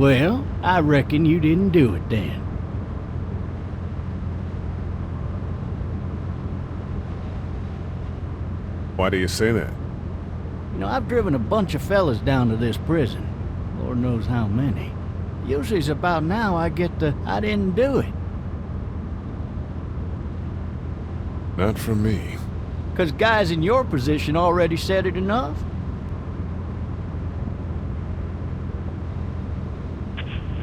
Well, I reckon you didn't do it then. Why do you say that? You know, I've driven a bunch of fellas down to this prison. Lord knows how many. Usually it's about now I get the, I didn't do it. Not from me. 'Cause guys in your position already said it enough.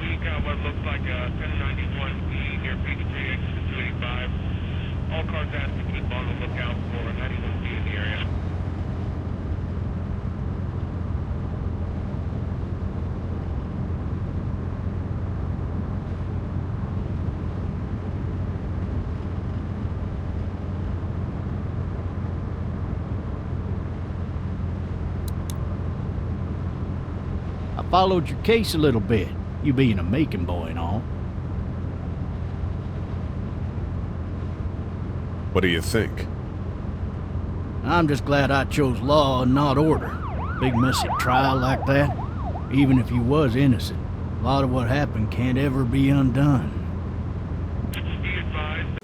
We got what looks like a 1091B near Peachtree, exit 285. All cars asked to keep on the lookout for a 91B in the area. I followed your case a little bit, you being a Macon boy and all. What do you think? I'm just glad I chose law and not order. Big messy trial like that, even if you was innocent, a lot of what happened can't ever be undone. Be advised,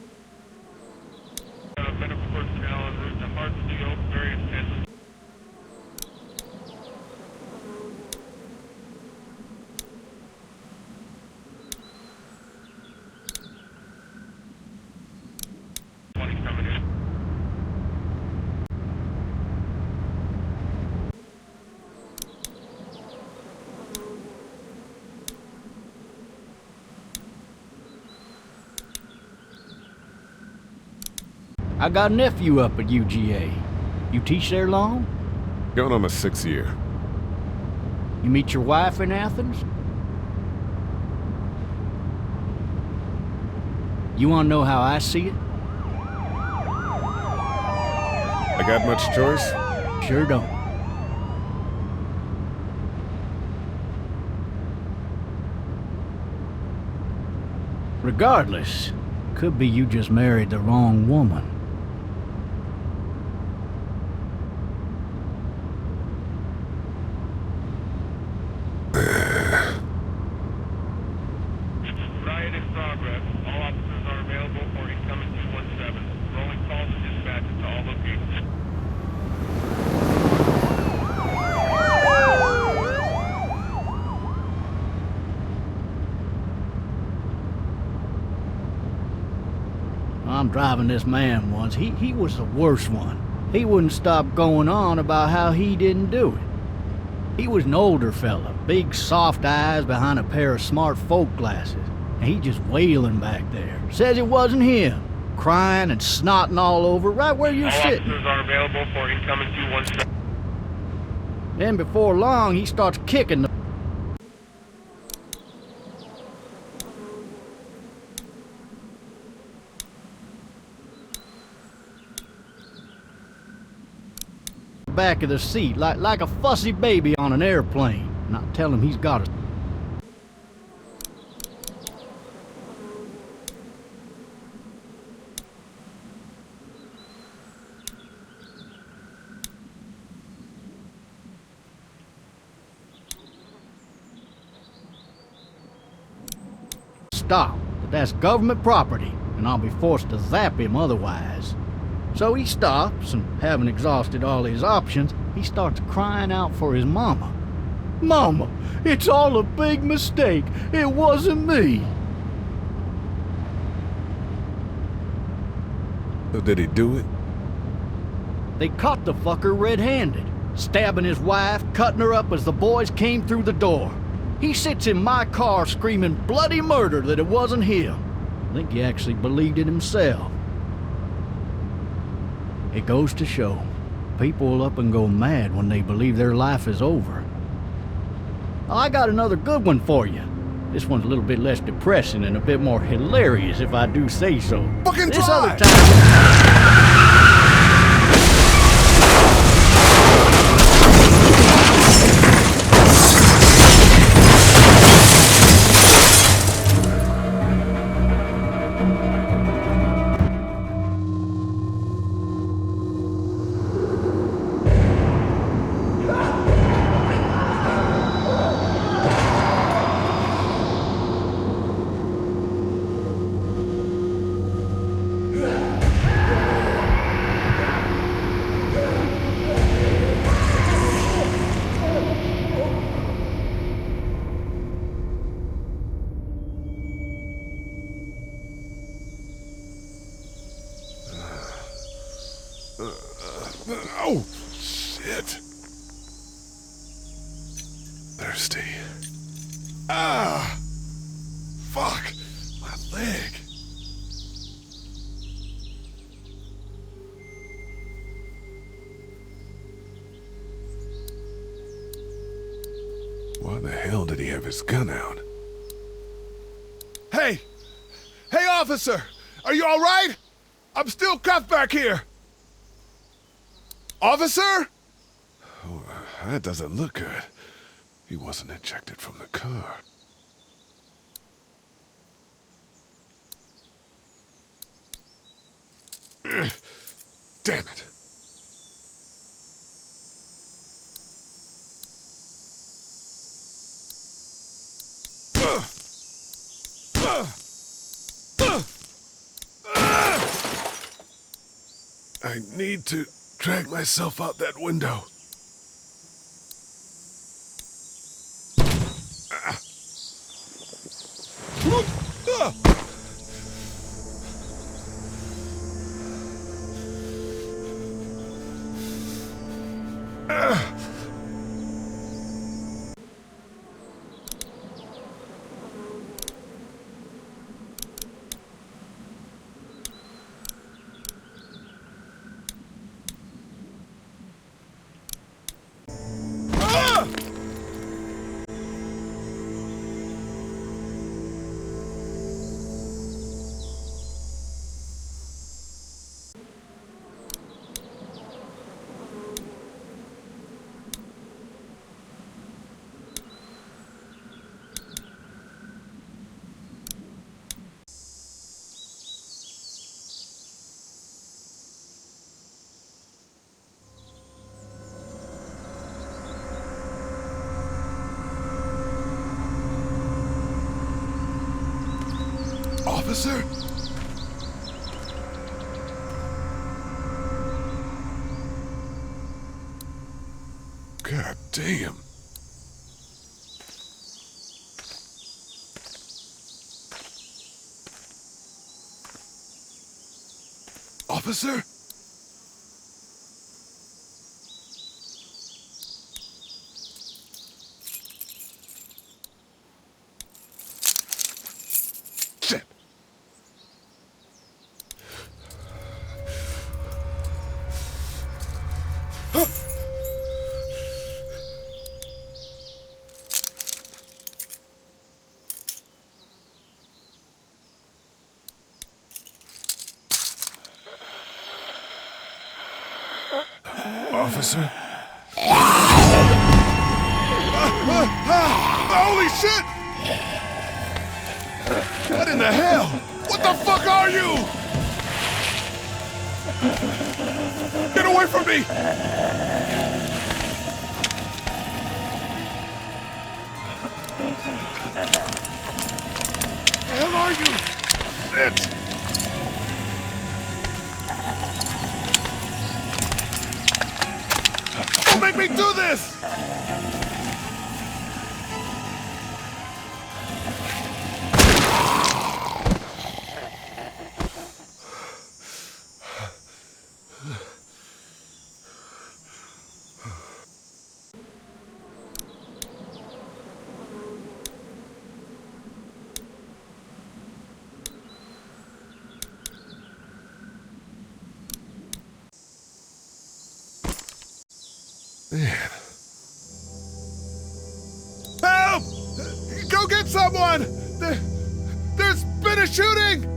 medical personnel en route to Hartsfield, various tents. Coming in. I got a nephew up at UGA. You teach there long? Going on my 6th year. You meet your wife in Athens? You wanna know how I see it? I got much choice? Sure don't. Regardless, could be you just married the wrong woman. Riot in progress. All officers are available for incoming 217. Rolling calls and dispatches to all locations. I'm driving this man once. He was the worst one. He wouldn't stop going on about how he didn't do it. He was an older fella, big soft eyes behind a pair of smart folk glasses. And he just wailing back there. Says it wasn't him. Crying and snotting all over right where you're All sitting. officers are available for incoming 217. Then before long, he starts kicking the back of the seat like a fussy baby on an airplane. And I tell him he's got a stop, but that's government property, and I'll be forced to zap him otherwise. So he stops, and having exhausted all his options, he starts crying out for his mama. Mama, it's all a big mistake. It wasn't me. So did he do it? They caught the fucker red-handed, stabbing his wife, cutting her up as the boys came through the door. He sits in my car screaming bloody murder that it wasn't him. I think he actually believed it himself. It goes to show, people will up and go mad when they believe their life is over. I got another good one for you. This one's a little bit less depressing and a bit more hilarious, if I do say so. Fucking This drive! other time... Oh, shit. Thirsty. Ah! Fuck! My leg. Why the hell did he have his gun out? Hey! Hey, officer! Are you all right? I'm still cuffed back here. Officer? Oh, that doesn't look good. He wasn't ejected from the car. Damn it. I need to drag myself out that window. Officer? God damn. Officer? Shit. Officer? Holy shit! What in the hell? What the fuck are you? Get away from me! The hell are you? Shit! Don't make me do this! Man. Help! Go get someone! There's been a shooting!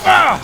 Ah!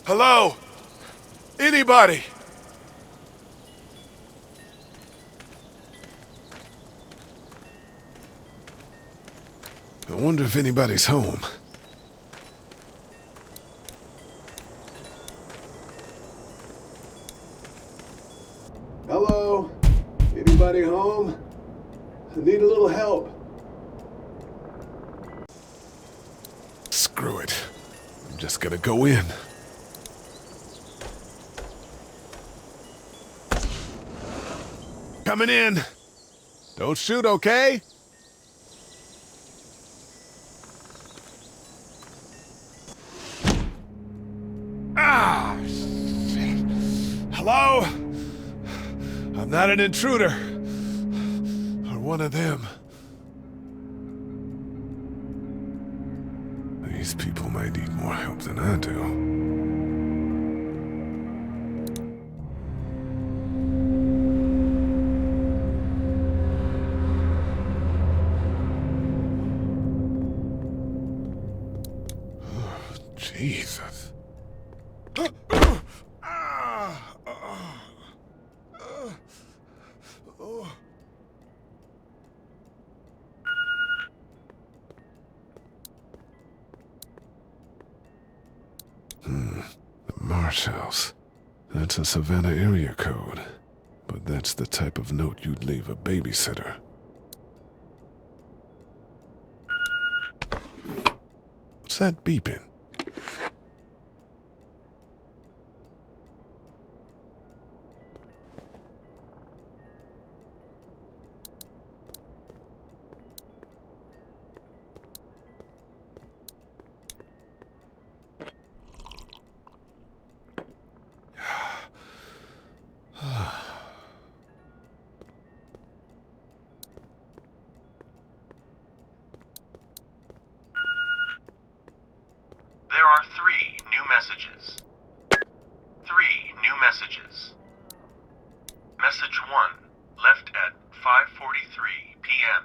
Hello? Anybody? I wonder if anybody's home. Hello? Anybody home? I need a little help. Screw it. I'm just gonna go in. Coming in. Don't shoot, okay? Ah, shit. Hello? I'm not an intruder. Or one of them. These people might need more help than I do. Jesus. The Marsh House. That's a Savannah area code. But that's the type of note you'd leave a babysitter. What's that beeping? There are 3 new messages. 3 new messages. Message 1, left at 5:43 p.m.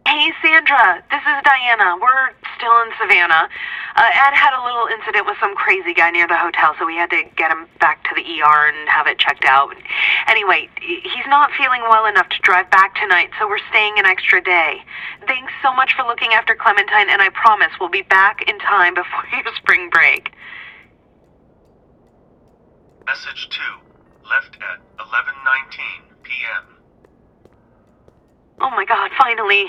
Hey, Sandra, this is Diana. We're still in Savannah. Ed had a little incident with some crazy guy near the hotel, so we had to get him back to the ER and have it checked out. Anyway, he's not feeling well enough to drive back tonight, so we're staying an extra day. Thanks so much for looking after Clementine, and I promise we'll be back in time before your spring break. Message 2, left at 11:19 p.m. Oh my God, finally.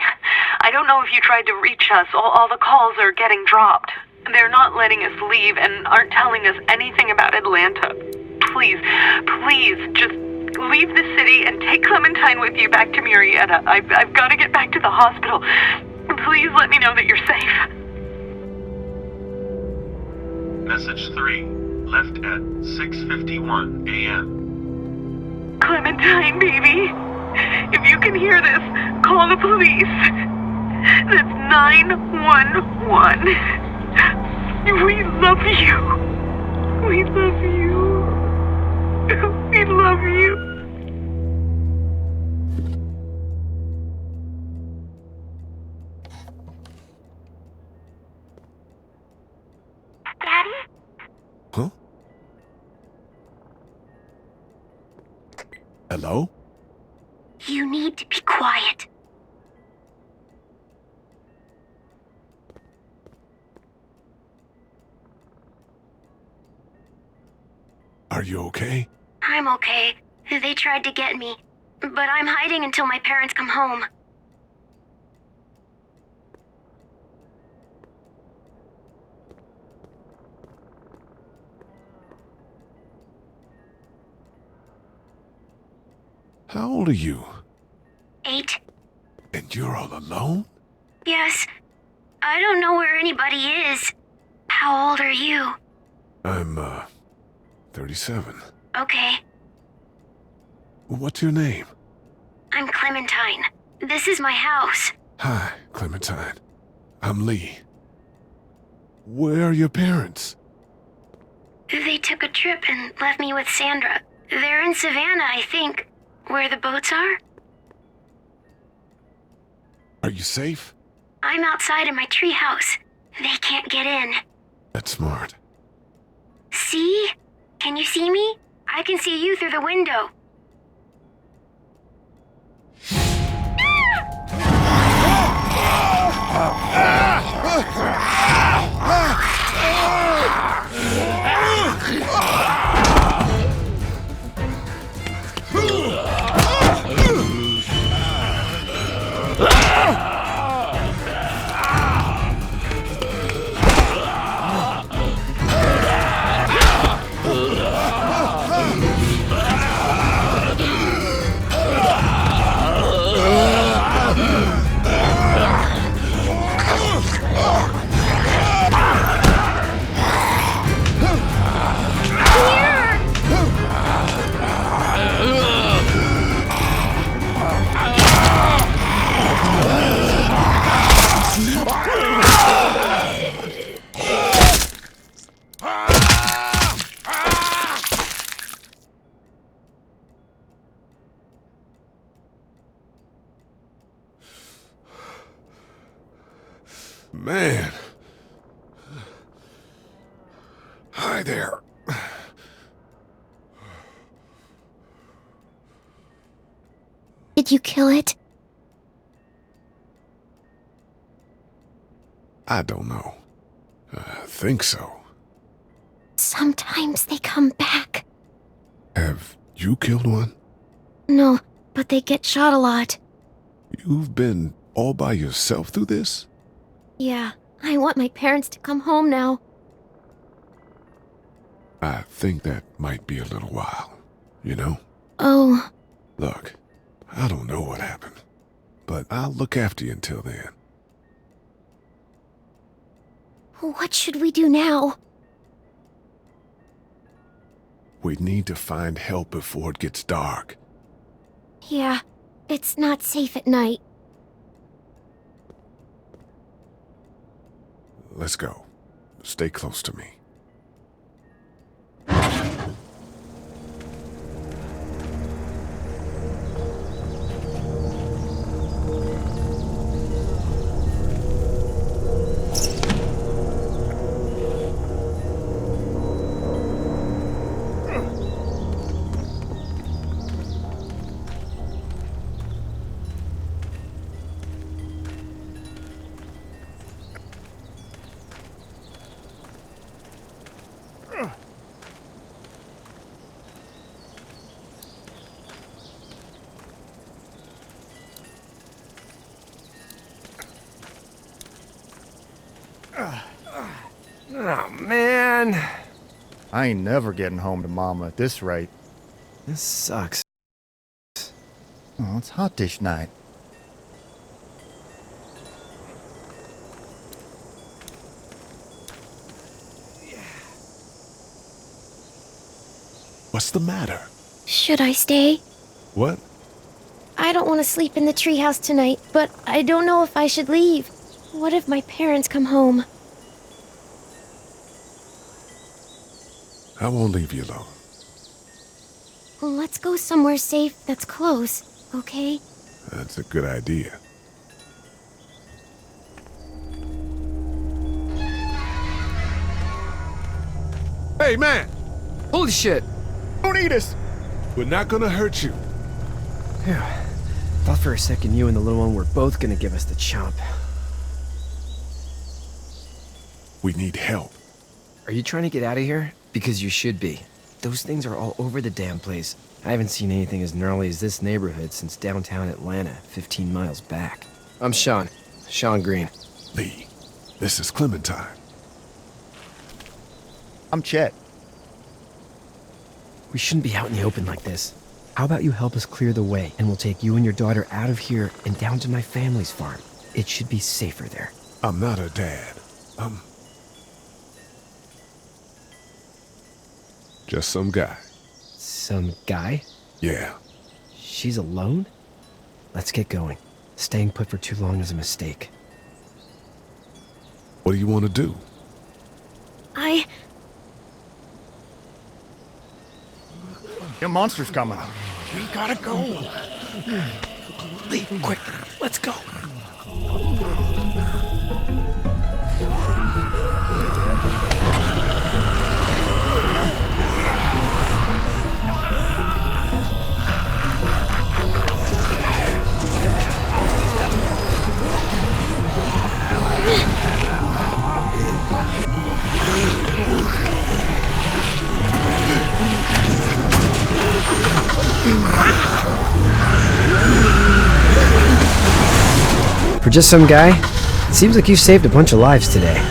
I don't know if you tried to reach us. All the calls are getting dropped. They're not letting us leave and aren't telling us anything about Atlanta. Please, just leave the city and take Clementine with you back to Murrieta. I've got to get back to the hospital. Please let me know that you're safe. Message 3, left at 6:51 a.m. Clementine, baby. If you can hear this, call the police. That's 911. We love you. We love you. We love you. Daddy? Huh? Hello? You need to be quiet. Are you okay? I'm okay. They tried to get me, but I'm hiding until my parents come home. How old are you? 8. And you're all alone? Yes. I don't know where anybody is. How old are you? I'm, 37. Okay. What's your name? I'm Clementine. This is my house. Hi, Clementine. I'm Lee. Where are your parents? They took a trip and left me with Sandra. They're in Savannah, I think. Where the boats are? Are you safe? I'm outside in my treehouse. They can't get in. That's smart. See? Can you see me? I can see you through the window. Man. Hi there. Did you kill it? I don't know. I think so. Sometimes they come back. Have you killed one? No, but they get shot a lot. You've been all by yourself through this? Yeah, I want my parents to come home now. I think that might be a little while, you know? Oh. Look, I don't know what happened, but I'll look after you until then. What should we do now? We need to find help before it gets dark. Yeah, it's not safe at night. Let's go. Stay close to me. Oh, man. I ain't never getting home to Mama at this rate. This sucks. Oh, it's hot dish night. What's the matter? Should I stay? What? I don't want to sleep in the treehouse tonight, but I don't know if I should leave. What if my parents come home? I won't leave you alone. Let's go somewhere safe that's close, okay? That's a good idea. Hey, man! Holy shit! Don't eat us! We're not gonna hurt you. Phew. Thought for a second you and the little one were both gonna give us the chomp. We need help. Are you trying to get out of here? Because you should be. Those things are all over the damn place. I haven't seen anything as gnarly as this neighborhood since downtown Atlanta, 15 miles back. I'm Sean. Sean Green. Lee, this is Clementine. I'm Chet. We shouldn't be out in the open like this. How about you help us clear the way, and we'll take you and your daughter out of here and down to my family's farm. It should be safer there. I'm not her dad. I'm just some guy. Some guy? Yeah. She's alone? Let's get going. Staying put for too long is a mistake. What do you want to do? Your monster's coming. We gotta go. Lee, quick, let's go. just some guy, it seems like you saved a bunch of lives today.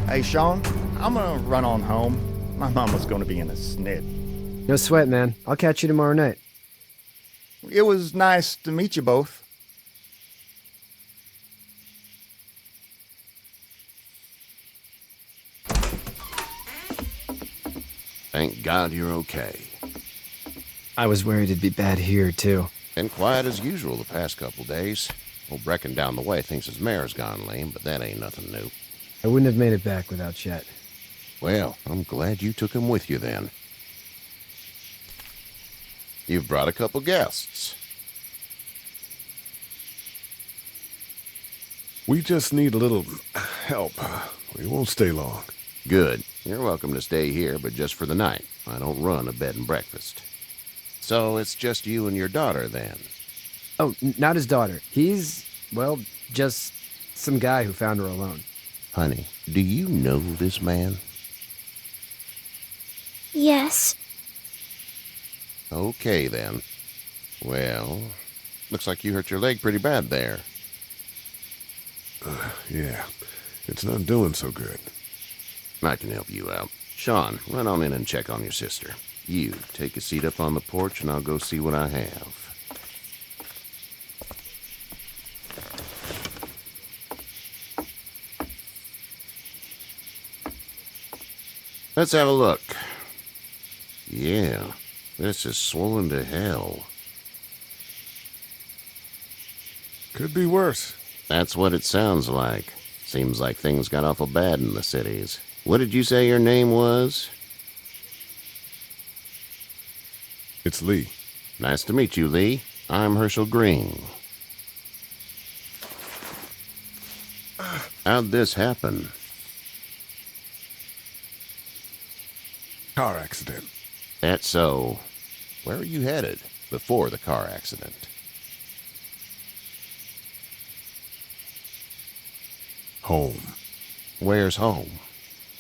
Hey, Sean, I'm gonna run on home. My mama's gonna be in a snit. No sweat, man. I'll catch you tomorrow night. It was nice to meet you both. Thank God you're okay. I was worried it'd be bad here, too. Been quiet as usual the past couple days. Old Brecken down the way thinks his mare's gone lame, but that ain't nothing new. I wouldn't have made it back without Chet. Well, I'm glad you took him with you then. You've brought a couple guests. We just need a little help. We won't stay long. Good. You're welcome to stay here, but just for the night. I don't run a bed and breakfast. So it's just you and your daughter then? Oh, not his daughter. He's, well, just some guy who found her alone. Honey, do you know this man? Yes. Okay, then. Well, looks like you hurt your leg pretty bad there. Yeah, it's not doing so good. I can help you out. Sean, run on in and check on your sister. You, take a seat up on the porch and I'll go see what I have. Let's have a look. Yeah, this is swollen to hell. Could be worse. That's what it sounds like. Seems like things got awful bad in the cities. What did you say your name was? It's Lee. Nice to meet you, Lee. I'm Herschel Green. How'd this happen? Car accident. That's so. Where are you headed before the car accident? Home. Where's home?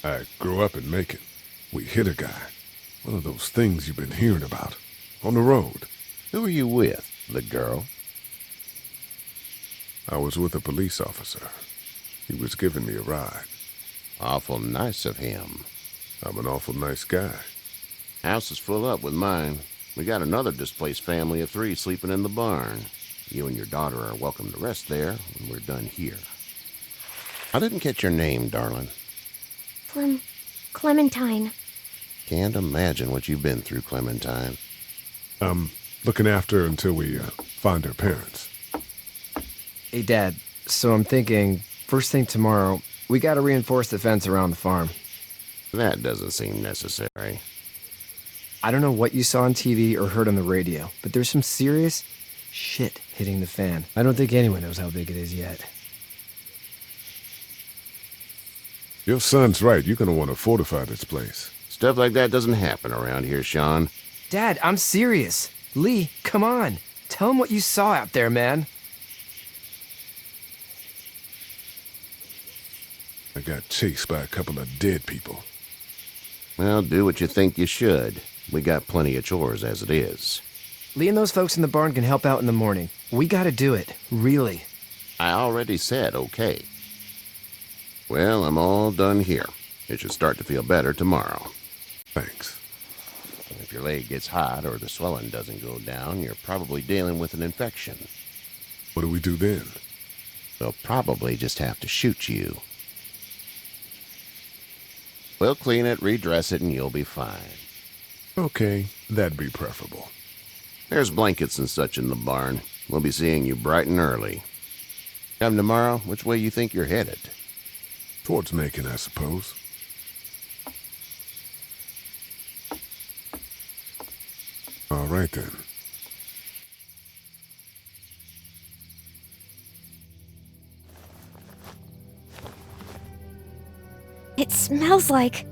I grew up in Macon. We hit a guy. One of those things you've been hearing about. On the road. Who are you with? The girl? I was with a police officer. He was giving me a ride. Awful nice of him. I'm an awful nice guy. House is full up with mine. We got another displaced family of 3 sleeping in the barn. You and your daughter are welcome to rest there when we're done here. I didn't catch your name, darling. Clementine. Can't imagine what you've been through, Clementine. I'm looking after her until we find her parents. Hey, Dad, so I'm thinking, first thing tomorrow, we gotta reinforce the fence around the farm. That doesn't seem necessary. I don't know what you saw on TV or heard on the radio, but there's some serious shit hitting the fan. I don't think anyone knows how big it is yet. Your son's right. You're gonna want to fortify this place. Stuff like that doesn't happen around here, Sean. Dad, I'm serious. Lee, come on. Tell him what you saw out there, man. I got chased by a couple of dead people. Well, do what you think you should. We got plenty of chores as it is. Lee and those folks in the barn can help out in the morning. We gotta do it. Really. I already said okay. Well, I'm all done here. It should start to feel better tomorrow. Thanks. If your leg gets hot or the swelling doesn't go down, you're probably dealing with an infection. What do we do then? They'll probably just have to shoot you. We'll clean it, redress it, and you'll be fine. Okay, that'd be preferable. There's blankets and such in the barn. We'll be seeing you bright and early. Come tomorrow, which way you think you're headed? Towards Macon, I suppose. right then. It smells like...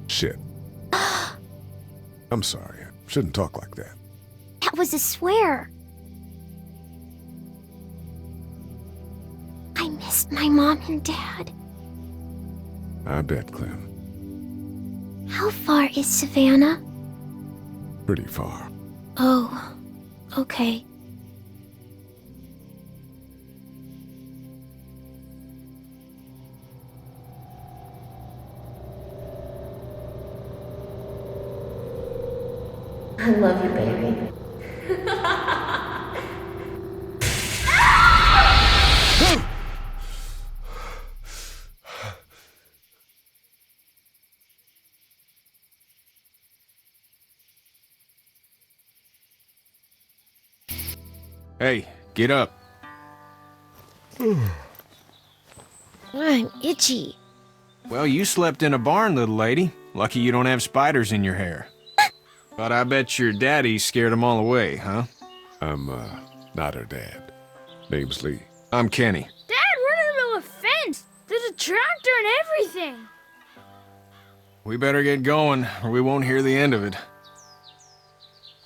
Shit. I'm sorry. I shouldn't talk like that. That was a swear. I missed my mom and dad. I bet, Clem. How far is Savannah? Pretty far. Oh, okay. I love you, baby. Hey, get up. I'm itchy. Well, you slept in a barn, little lady. Lucky you don't have spiders in your hair. But I bet your daddy scared them all away, huh? I'm, not her dad. Name's Lee. I'm Kenny. Dad, we're in the middle of a fence. There's a tractor and everything. We better get going, or we won't hear the end of it.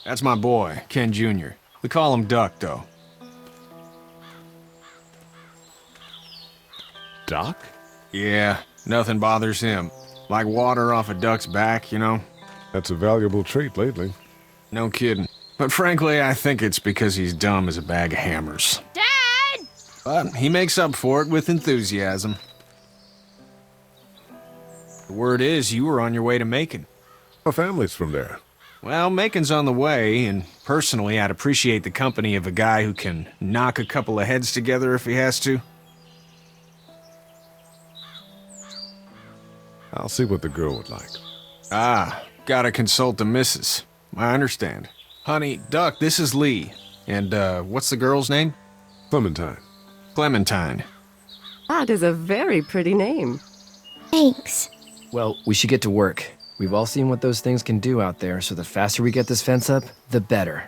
That's my boy, Ken Jr. We call him Duck, though. Doc? Yeah, nothing bothers him. Like water off a duck's back, you know? That's a valuable trait lately. No kidding. But frankly, I think it's because he's dumb as a bag of hammers. Dad! But he makes up for it with enthusiasm. The word is you were on your way to Macon. My family's from there. Well, Macon's on the way, and personally, I'd appreciate the company of a guy who can knock a couple of heads together if he has to. I'll see what the girl would like. Ah, gotta consult the missus. I understand. Honey, Duck, this is Lee. And, what's the girl's name? Clementine. Clementine. That is a very pretty name. Thanks. Well, we should get to work. We've all seen what those things can do out there, so the faster we get this fence up, the better.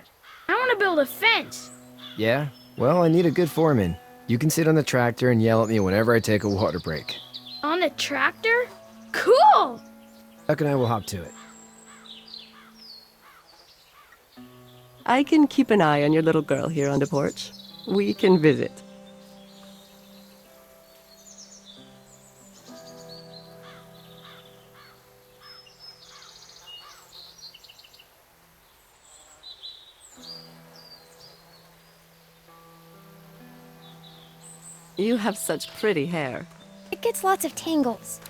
I want to build a fence. Yeah? Well, I need a good foreman. You can sit on the tractor and yell at me whenever I take a water break. On the tractor? Cool! Duck and I will hop to it. I can keep an eye on your little girl here on the porch. We can visit. You have such pretty hair. It gets lots of tangles.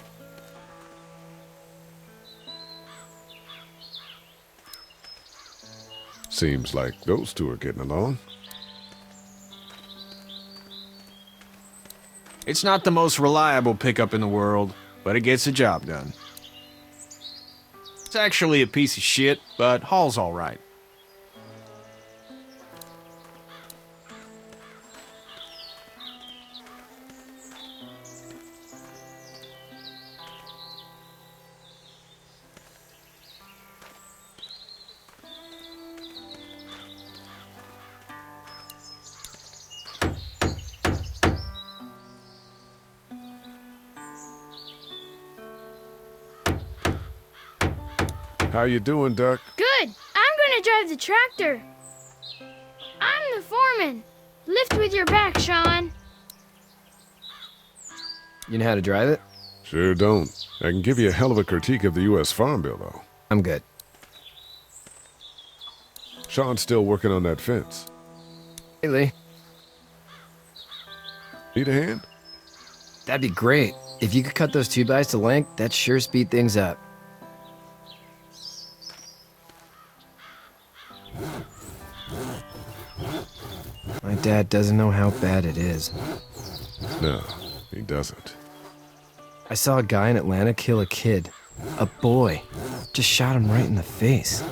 Seems like those two are getting along. It's not the most reliable pickup in the world, but it gets the job done. It's actually a piece of shit, but haul's all right. How you doing, Duck? Good. I'm gonna drive the tractor. I'm the foreman. Lift with your back, Sean. You know how to drive it? Sure don't. I can give you a hell of a critique of the U.S. Farm Bill, though. I'm good. Sean's still working on that fence. Hey, Lee. Need a hand? That'd be great. If you could cut those 2x to length, that'd sure speed things up. My dad doesn't know how bad it is. No, he doesn't. I saw a guy in Atlanta kill a kid. A boy. Just shot him right in the face.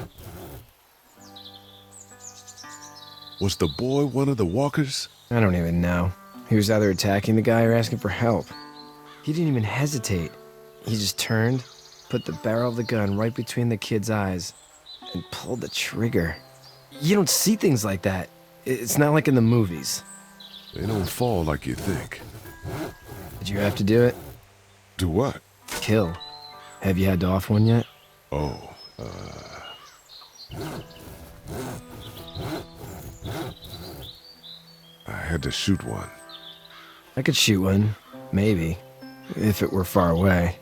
Was the boy one of the walkers? I don't even know. He was either attacking the guy or asking for help. He didn't even hesitate. He just turned, put the barrel of the gun right between the kid's eyes, and pulled the trigger. You don't see things like that. It's not like in the movies. They don't fall like you think. Did you have to do it? Do what? Kill. Have you had to off one yet? Oh, I had to shoot one. I could shoot one. Maybe. If it were far away.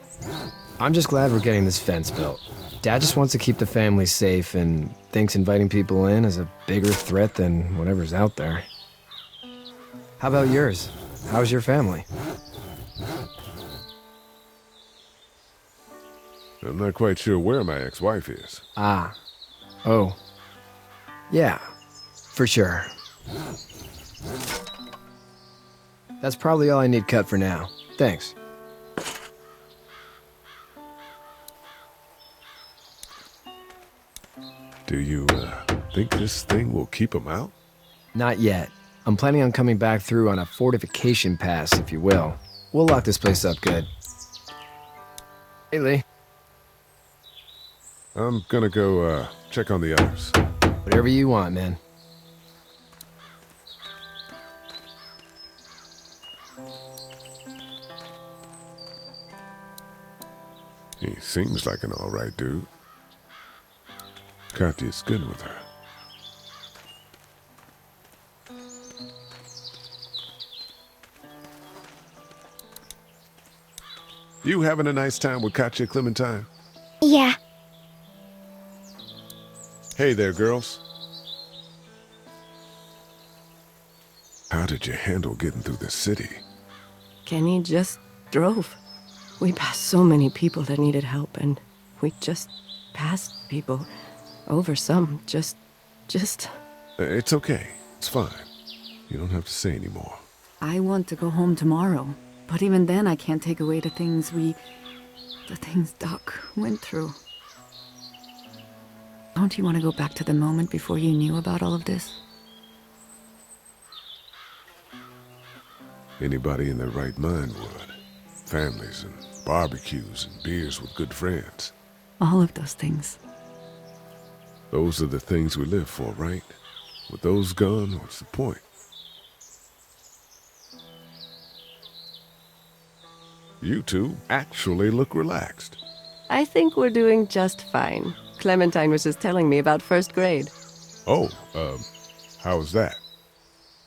I'm just glad we're getting this fence built. Dad just wants to keep the family safe and thinks inviting people in is a bigger threat than whatever's out there. How about yours? How's your family? I'm not quite sure where my ex-wife is. Ah. Oh. Yeah. For sure. That's probably all I need cut for now. Thanks. Do you, think this thing will keep them out? Not yet. I'm planning on coming back through on a fortification pass, if you will. We'll lock this place up good. Hey, Lee. I'm gonna go, check on the others. Whatever you want, man. He seems like an alright dude. Katya's good with her. You having a nice time with Katya, Clementine? Yeah. Hey there, girls. How did you handle getting through the city? Kenny just drove. We passed so many people that needed help, and we just passed people. Over some, just... It's okay. It's fine. You don't have to say anymore. I want to go home tomorrow, but even then I can't take away the things Doc went through. Don't you want to go back to the moment before you knew about all of this? Anybody in their right mind would. Families and barbecues and beers with good friends. All of those things. Those are the things we live for, right? With those gone, what's the point? You two actually look relaxed. I think we're doing just fine. Clementine was just telling me about first grade. Oh, how's that?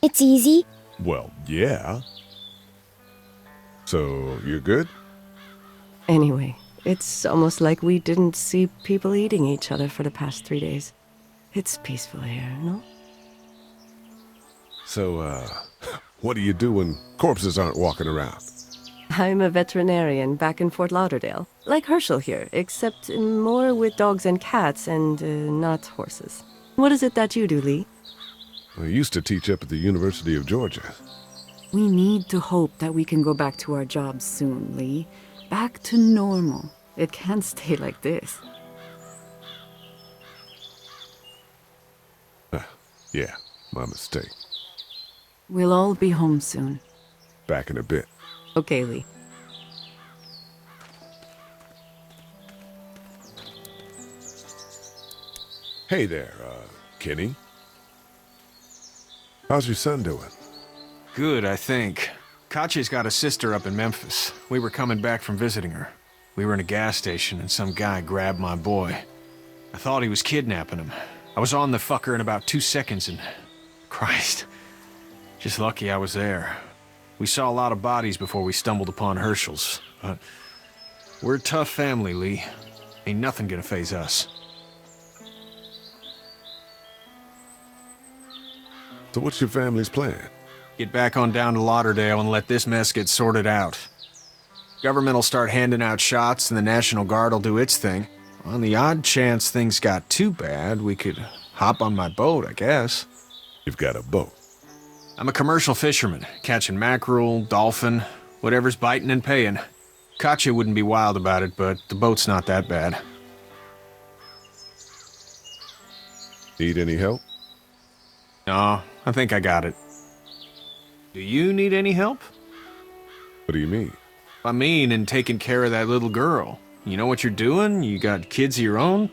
It's easy. Well, yeah. So, you're good? Anyway, it's almost like we didn't see people eating each other for the past 3 days. It's peaceful here, no? So, what do you do when corpses aren't walking around? I'm a veterinarian back in Fort Lauderdale. Like Herschel here, except more with dogs and cats and not horses. What is it that you do, Lee? I used to teach up at the University of Georgia. We need to hope that we can go back to our jobs soon, Lee. Back to normal. It can't stay like this. Yeah, my mistake. We'll all be home soon. Back in a bit. Okay, Lee. Hey there, Kenny. How's your son doing? Good, I think. Katya's got a sister up in Memphis. We were coming back from visiting her. We were in a gas station and some guy grabbed my boy. I thought he was kidnapping him. I was on the fucker in about 2 seconds and... Christ. Just lucky I was there. We saw a lot of bodies before we stumbled upon Herschel's, but... We're a tough family, Lee. Ain't nothing gonna faze us. So what's your family's plan? Get back on down to Lauderdale and let this mess get sorted out. Government will start handing out shots and the National Guard will do its thing. On the odd chance things got too bad, we could hop on my boat, I guess. You've got a boat? I'm a commercial fisherman, catching mackerel, dolphin, whatever's biting and paying. Katya wouldn't be wild about it, but the boat's not that bad. Need any help? No, I think I got it. Do you need any help? What do you mean? I mean in taking care of that little girl. You know what you're doing? You got kids of your own?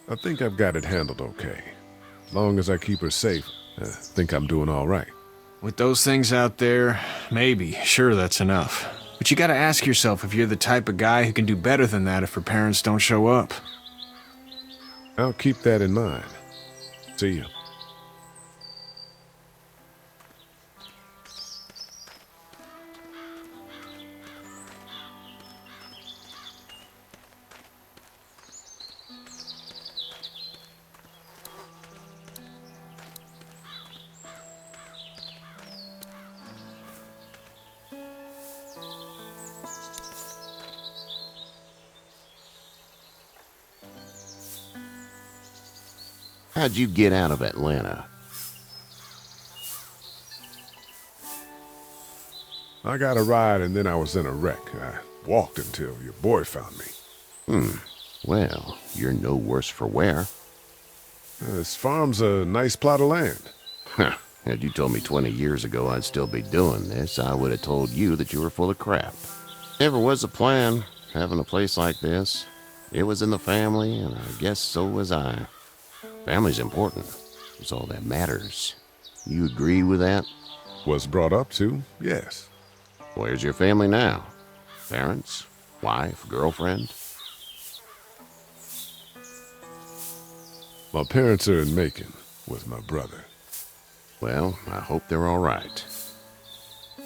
I think I've got it handled okay. As long as I keep her safe, I think I'm doing all right. With those things out there, maybe. Sure, that's enough. But you gotta ask yourself if you're the type of guy who can do better than that if her parents don't show up. I'll keep that in mind. See you. How'd you get out of Atlanta? I got a ride and then I was in a wreck. I walked until your boy found me. Well, you're no worse for wear. This farm's a nice plot of land. Huh. Had you told me 20 years ago I'd still be doing this, I would have told you that you were full of crap. Never was a plan, having a place like this. It was in the family, and I guess so was I. Family's important. It's all that matters. You agree with that? Was brought up to, yes. Where's your family now? Parents? Wife? Girlfriend? My parents are in Macon with my brother. Well, I hope they're all right.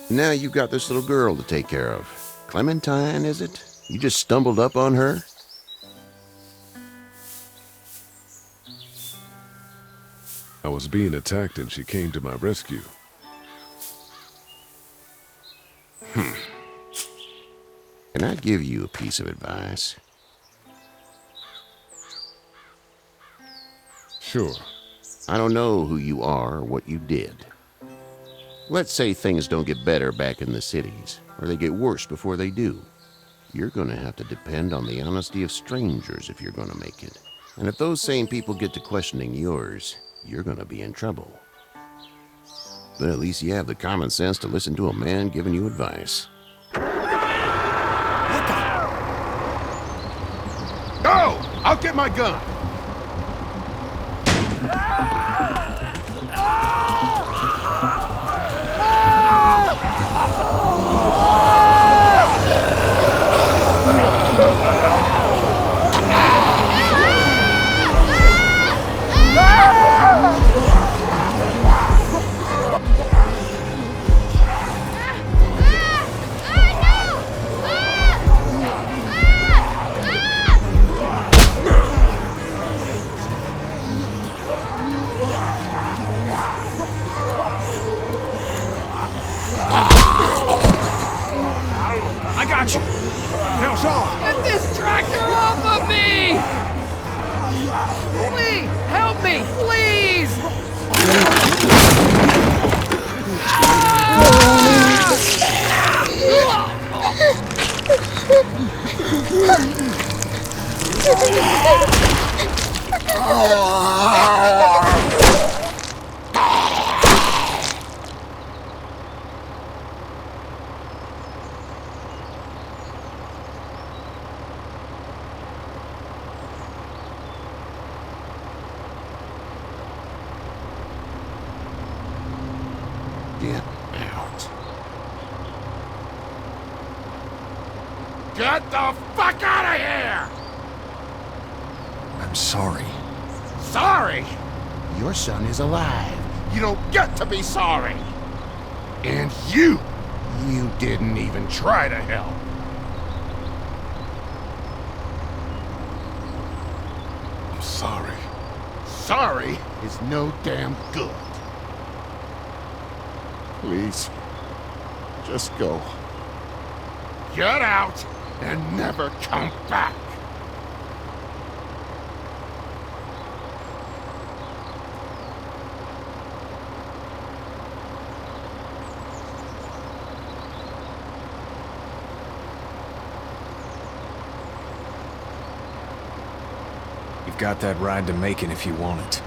Now you've got this little girl to take care of. Clementine, is it? You just stumbled up on her? I was being attacked and she came to my rescue. Can I give you a piece of advice? Sure. I don't know who you are or what you did. Let's say things don't get better back in the cities, or they get worse before they do. You're gonna have to depend on the honesty of strangers if you're gonna make it. And if those same people get to questioning yours, you're gonna be in trouble. But at least you have the common sense to listen to a man giving you advice. No! I'll get my gun! I got you! Now, Sean! Get this tractor off of me! Please, help me, please! Get out. Get the fuck out of here! I'm sorry. Sorry? Your son is alive. You don't get to be sorry. And you didn't even try to help. I'm sorry. Sorry is no damn good. Please, just go. Get out and never come back. You've got that ride to Macon if you want it.